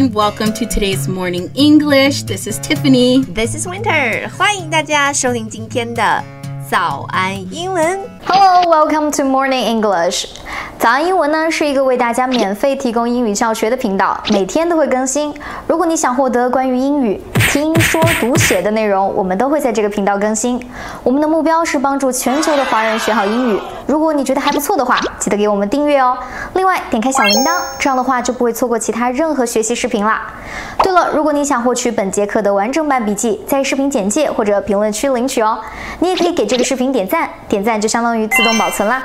everyone. Welcome to today's morning English. This is Tiffany. This is Winter. 欢迎大家收听今天的早安英文。Hello, welcome to Morning English. 早安英文呢是一个为大家免费提供英语教学的频道，每天都会更新。如果你想获得关于英语听说读写的内容，我们都会在这个频道更新。我们的目标是帮助全球的华人学好英语。如果你觉得还不错的话，记得给我们订阅哦。另外，点开小铃铛，这样的话就不会错过其他任何学习视频啦。对了，如果你想获取本节课的完整版笔记，在视频简介或者评论区领取哦。你也可以给这个视频点赞，点赞就相当于自动保存啦。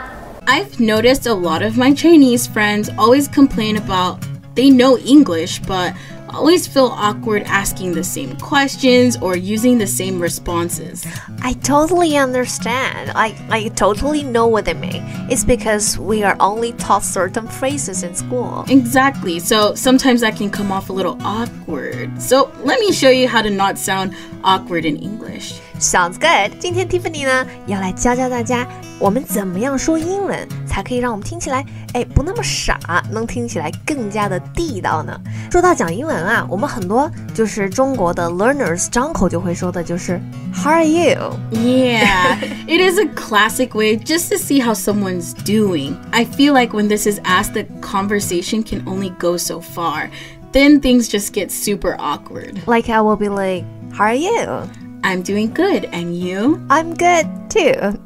I've noticed a lot of my Chinese friends always complain about they know English, but always feel awkward asking the same questions or using the same responses. I totally understand. I totally know what they mean. It's because we are only taught certain phrases in school. Exactly. So sometimes that can come off a little awkward. So let me show you how to not sound awkward in English. Sounds good. 今天 Tiffany 呢要来教大家我们怎么样说英文才可以让我们听起来不那么傻，能听起来更加的地道呢。说到讲英文啊，我们很多就是中国的 learners 张口就会说的就是 How are you? Yeah, it is a classic way just to see how someone's doing. I feel like when this is asked, the conversation can only go so far. Then things just get super awkward. Like I will be like, How are you? I'm doing good, and you? I'm good too.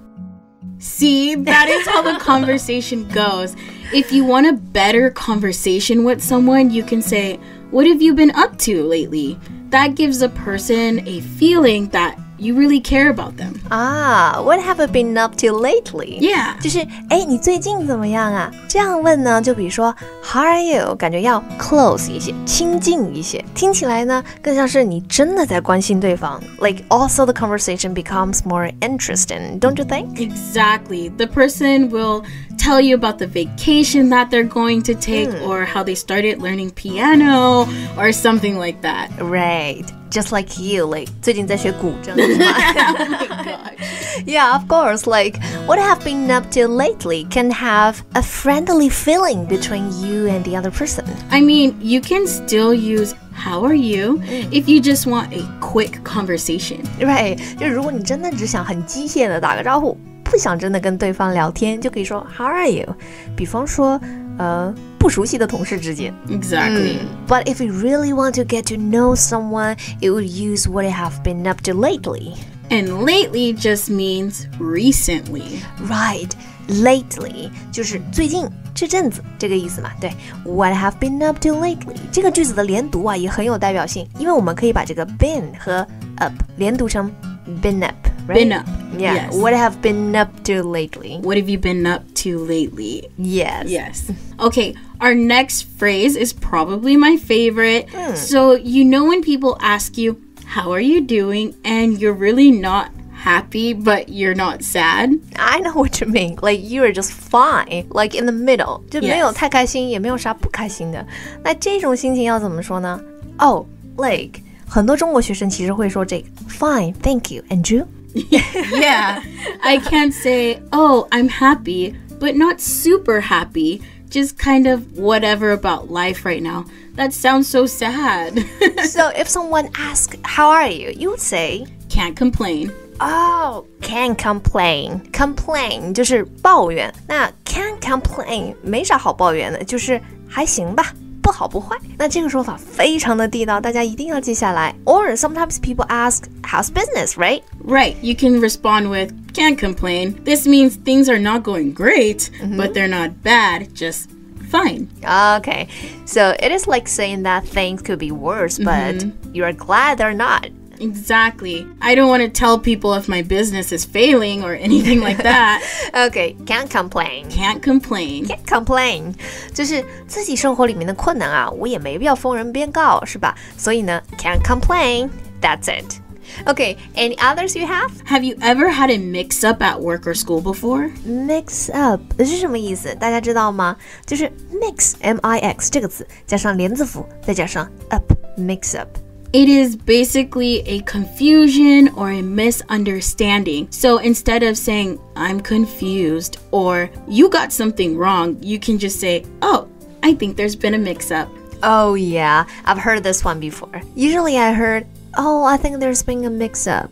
See, that is how the conversation goes. If you want a better conversation with someone, you can say, what have you been up to lately? That gives a person a feeling that you really care about them. What have I been up to lately? Yeah. 就是你最近怎么样啊？这样问呢，就比如说 How are you? 感觉要 close 一些，亲近一些，听起来呢更像是你真的在关心对方。Like also the conversation becomes more interesting, don't you think? Exactly. The person will tell you about the vacation that they're going to take or how they started learning piano or something like that. Right. Just like you, like 最近在学古筝是吗？ Oh my gosh. Yeah, of course. Like, what I have been up to lately can have a friendly feeling between you and the other person. I mean, you can still use how are you if you just want a quick conversation. Right. 就如果你真的只想很机械的打个招呼，不想真的跟对方聊天，就可以说 How are you? 比方说不熟悉的同事之间。Exactly. But if you really want to get to know someone, you would use what I have been up to lately. And lately just means recently. Right. Lately 就是最近这阵子这个意思嘛。对 What I have been up to lately 这个句子的连读啊也很有代表性，因为我们可以把这个 been 和 up 连读成 been up, right? Been up. Yeah. Yes. What I have been up to lately. What have you been up to lately? Yes. Yes. Okay, our next phrase is probably my favorite. So you know when people ask you, how are you doing? And you're really not happy, but you're not sad. I know what you mean. Like you are just fine. Like in the middle. 就没有太开心，也没有啥不开心的。那这种心情要怎么说呢？ like 很多中国学生其实会说这个 Fine, thank you. And you? Yeah. I can't say, oh, I'm happy, but not super happy. Just kind of whatever about life right now. That sounds so sad. So if someone asks, how are you? You would say, Can't complain. Oh, can't complain. Complain 就是抱怨。那 can't complain 没啥好抱怨的，就是还行吧，不好不坏。那这个说法非常的地道，大家一定要记下来。Or sometimes people ask, how's business, right? Right. You can respond with, can't complain. This means things are not going great, but they're not bad, just fine. Okay. So it is like saying that things could be worse, but you're glad they're not. Exactly. I don't want to tell people if my business is failing or anything like that. Okay, can't complain. Can't complain. Can't complain. 就是自己生活里面的困难啊，我也没必要逢人便告，是吧？所以呢 can't complain. That's it. Okay, any others you have? Have you ever had a mix-up at work or school before? Mix up 是什么意思？大家知道吗？就是 mix, M-I-X 这个词加上连字符，再加上 up, mix up. It is basically a confusion or a misunderstanding. So instead of saying, I'm confused or you got something wrong, you can just say, oh, I think there's been a mix-up. Oh yeah, I've heard this one before. Usually I heard, oh, I think there's been a mix-up.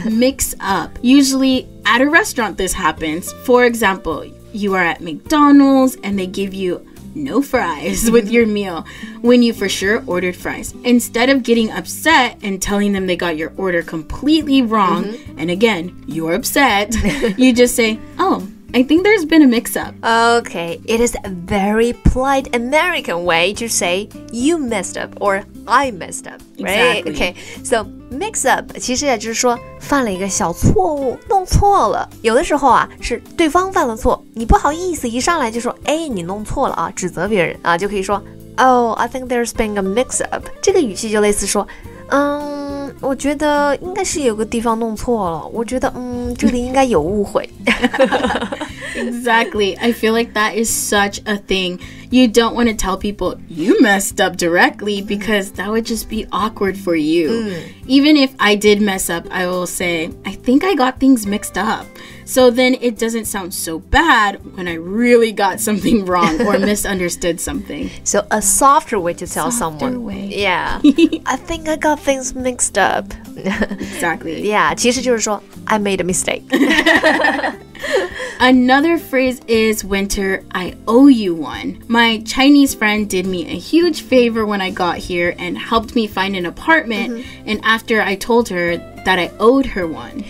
Mix up. Usually at a restaurant this happens. For example, you are at McDonald's and they give you no fries with your meal when you for sure ordered fries. Instead of getting upset and telling them they got your order completely wrong, and again, you're upset, you just say, oh, I think there's been a mix-up. Okay, it is a very polite American way to say you messed up or I messed up, right? Exactly. Okay, so mix up 其实也就是说犯了一个小错误，弄错了。有的时候啊是对方犯了错，你不好意思一上来就说，哎，你弄错了啊，指责别人啊，就可以说 Oh, I think there's been a mix-up. 这个语气就类似说，我觉得应该是有个地方弄错了，我觉得这里应该有误会。Exactly. I feel like that is such a thing. You don't want to tell people you messed up directly because that would just be awkward for you. Even if I did mess up, I will say, I think I got things mixed up. So then it doesn't sound so bad when I really got something wrong or misunderstood something. So a softer way to tell Softer someone. way. Yeah. I think I got things mixed up. Exactly. Yeah, 其实就是说 I made a mistake. Another phrase is winter, I owe you one. My Chinese friend did me a huge favor when I got here and helped me find an apartment. And after I told her that I owed her one.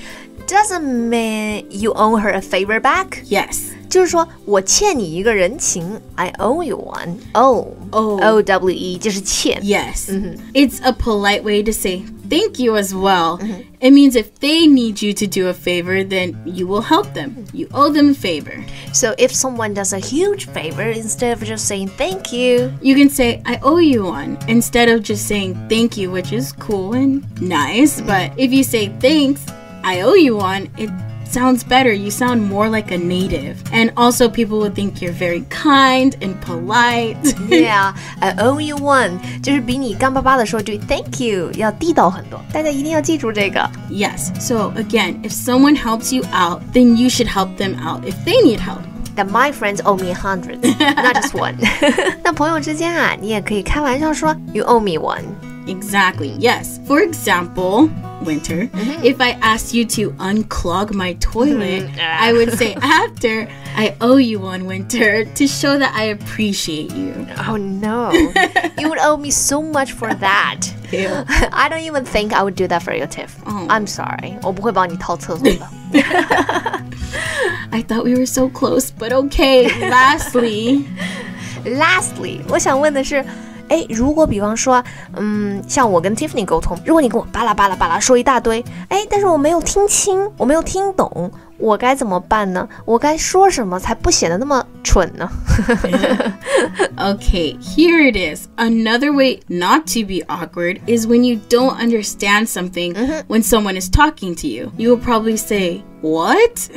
Doesn't mean you owe her a favor back. Yes. 就是说我欠你一个人情 I owe you one. O-W-E 就是欠 Yes. It's a polite way to say thank you as well. It means if they need you to do a favor, then you will help them. You owe them a favor. So if someone does a huge favor, instead of just saying thank you, You can say, I owe you one, instead of just saying thank you, which is cool and nice. But if you say thanks, I owe you one, it sounds better. You sound more like a native. And also people would think you're very kind and polite. Yeah, I owe you one 就是比你干巴巴的说句 thank you 要地道很多，大家一定要记住这个。 Yes. So again, if someone helps you out, then you should help them out if they need help. That my friends owe me hundreds, not just one. 那朋友之间啊，你也可以开玩笑说 you owe me one. Exactly. Yes. For example, Winter, if I asked you to unclog my toilet, I would say after, I owe you one, Winter, to show that I appreciate you. Oh no, you would owe me so much for that. Ew. I don't even think I would do that for you, Tiff. Oh. I'm sorry, 我不会帮你掏厕所的。I thought we were so close, but okay. Lastly, 我想问的是，哎，如果比方说，像我跟 Tiffany 沟通，如果你跟我巴拉巴拉巴拉说一大堆，哎，但是我没有听清，我没有听懂，我该怎么办呢？我该说什么才不显得那么蠢呢？ Okay, here it is. Another way not to be awkward is when you don't understand something when someone is talking to you. You will probably say, what?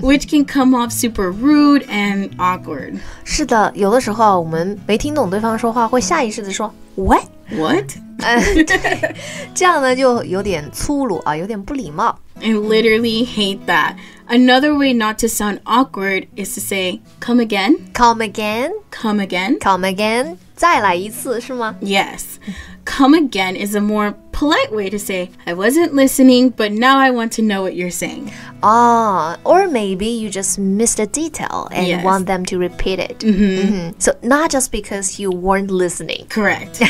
Which can come off super rude and awkward. 是的，有的时候我们没听懂对方说话，会下意识的说 What? What? 对，这样呢就有点粗鲁啊，有点不礼貌。I literally hate that. Another way not to sound awkward is to say, come again, Come again, come again. come again， 再来一次是吗？ Yes. Come again is a more polite way to say, I wasn't listening, but now I want to know what you're saying. Or maybe you just missed a detail and Yes. want them to repeat it. So not just because you weren't listening. Correct.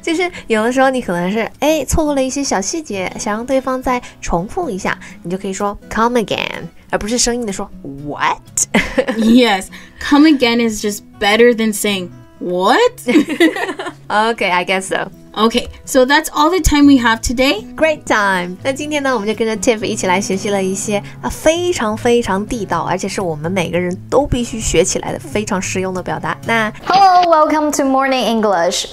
就是有的时候你可能是错过了一些小细节，想让对方再重复一下，你就可以说 come again， 而不是生硬的说 what。 Yes. Come again is just better than saying, what? Okay, I guess so. Okay, so that's all the time we have today. Great time！ 那今天呢，我们就跟着 Tiff 一起来学习了一些非常非常地道，而且是我们每个人都必须学起来的非常实用的表达。那 Hello, welcome to Morning English.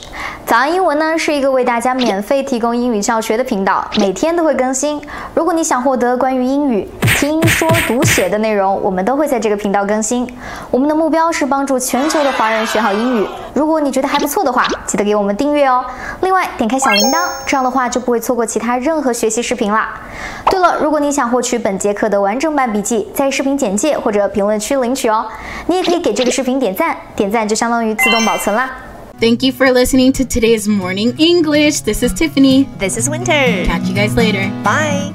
早安英文呢是一个为大家免费提供英语教学的频道，每天都会更新。如果你想获得关于英语听说读写的内容，我们都会在这个频道更新。我们的目标是帮助全球的华人学好英语。如果你觉得还不错的话，记得给我们订阅哦。另外，点开小铃铛，这样的话就不会错过其他任何学习视频啦。对了，如果你想获取本节课的完整版笔记，在视频简介或者评论区领取哦。你也可以给这个视频点赞，点赞就相当于自动保存啦。Thank you for listening to today's Morning English. This is Tiffany. This is Winter. Catch you guys later. Bye.